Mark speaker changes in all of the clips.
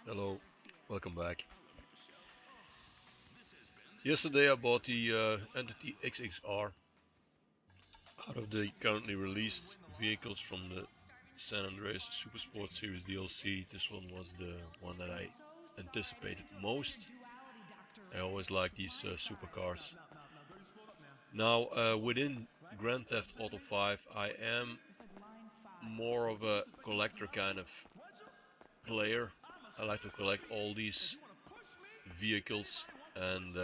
Speaker 1: Hello, welcome back. Yesterday I bought the Entity XXR out of the currently released vehicles from the San Andreas Supersport Series DLC. This one was the one that I anticipated most. I always like these supercars. Now within Grand Theft Auto 5 I am more of a collector kind of player. I like to collect all these vehicles and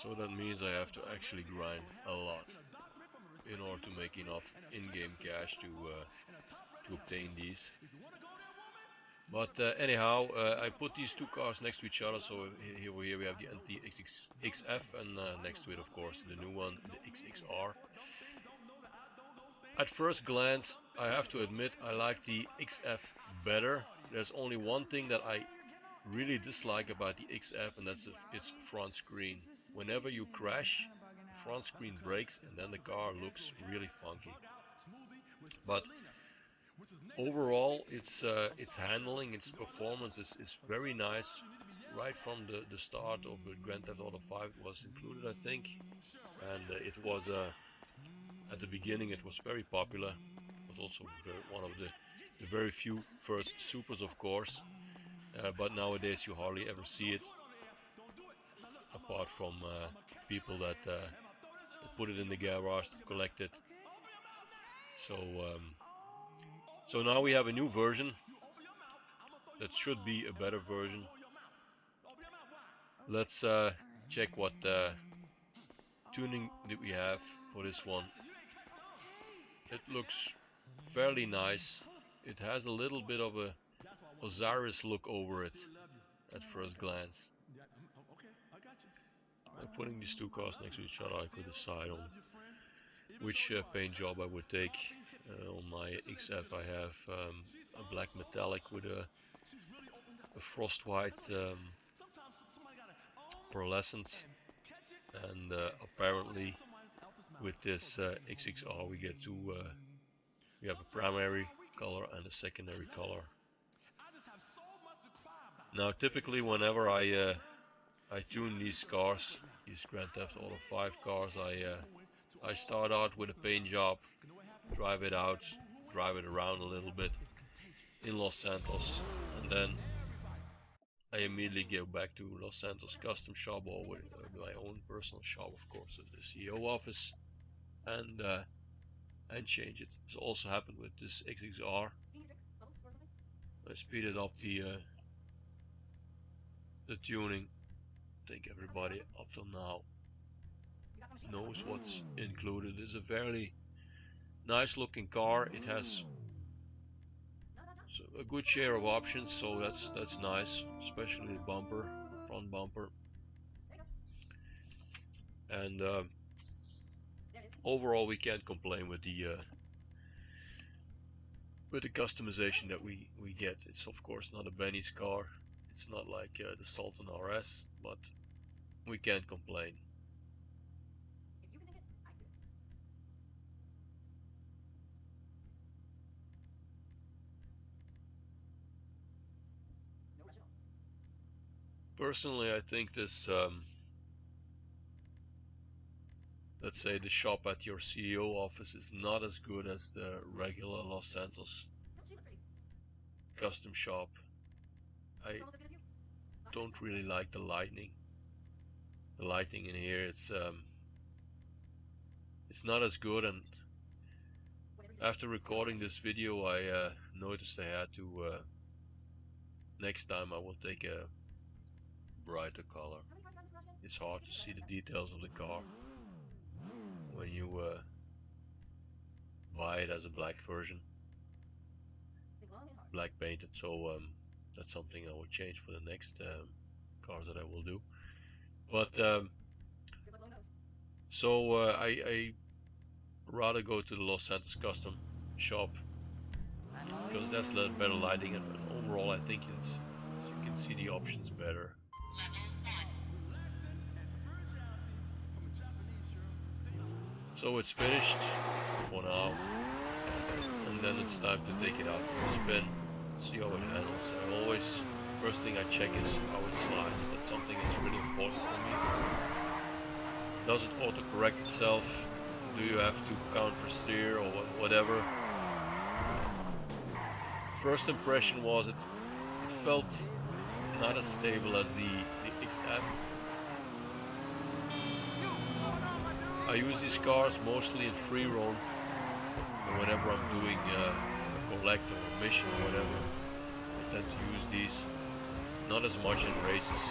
Speaker 1: so that means I have to actually grind a lot in order to make enough in-game cash to obtain these. But anyhow, I put these two cars next to each other. So here we have the NT XF and next to it, of course, the new one, the XXR. At first glance, I have to admit I like the XF better. There's only one thing that I really dislike about the XF, and that's its front screen. Whenever you crash, the front screen breaks and then the car looks really funky. But overall, its handling, its performance is very nice. Right from the start of the Grand Theft Auto 5 it was included, I think, and it was at the beginning it was very popular. It was also one of the very few first supers, of course. But nowadays you hardly ever see it, apart from people that put it in the garage to collect it. So, so now we have a new version that should be a better version. Let's check what tuning that we have for this one. It looks fairly nice. It has a little bit of a Osiris look over it at first glance. By putting these two cars next to each other, I could decide on which paint job I would take. On my XF I have a black metallic with a frost white pearlescent, and apparently with this XXR we get to we have a primary color and a secondary color. Now typically whenever I tune these cars, these Grand Theft Auto 5 cars, I start out with a paint job, drive it out, drive it around a little bit in Los Santos, and then I immediately go back to Los Santos custom shop, or with my own personal shop, of course, at the CEO office, and change it. This also happened with this XXR. I speeded up the tuning. I think everybody up till now knows what's included. It's a very nice looking car. It has a good share of options, so that's nice, especially the bumper, the front bumper. And overall we can't complain with the customization that we get. It's of course not a Benny's car. It's not like the Sultan RS, but we can't complain. Personally, I think this, let's say the shop at your CEO office is not as good as the regular Los Santos custom shop. I don't really like the lighting. The lighting in here, it's not as good, and after recording this video I noticed I had to next time I will take a brighter color. It's hard to see the details of the car when you buy it as a black version, black painted. So that's something I will change for the next cars that I will do. But so I rather go to the Los Santos custom shop because that's a better lighting, and overall I think you can see the options better. So it's finished for now, and then it's time to take it out for a spin, see how it handles. I always thing I check is how it slides. That's something that's really important for me. Does it auto-correct itself? Do you have to counter steer or whatever? First impression was it felt not as stable as the XF. I use these cars mostly in free roam, and whenever I'm doing a collect or a mission or whatever, I tend to use these. Not as much in races.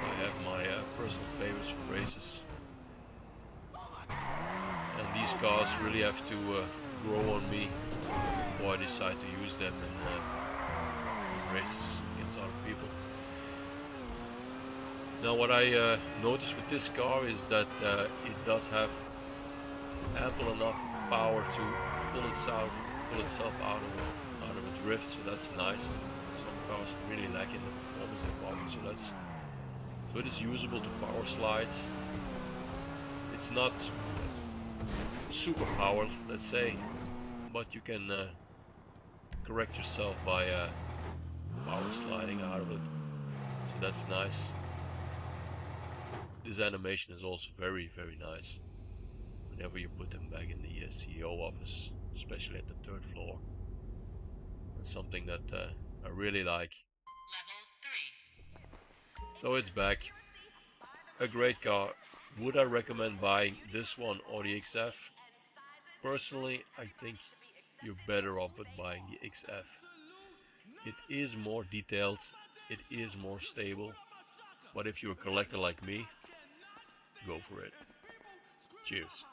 Speaker 1: I have my personal favorites for races. And these cars really have to grow on me before I decide to use them in races against other people. Now what I noticed with this car is that it does have ample enough power to pull itself out of a drift, so that's nice. Some cars really lack in the performance department, so it is usable to power slide. It's not super powered, let's say, but you can correct yourself by power sliding out of it, so that's nice. This animation is also very nice whenever you put them back in the CEO office, especially at the third floor. That's something that I really like. So it's back. A great car. Would I recommend buying this one or the XF? Personally, I think you're better off with buying the XF. It is more detailed, it is more stable, but if you're a collector like me, go for it. Cheers.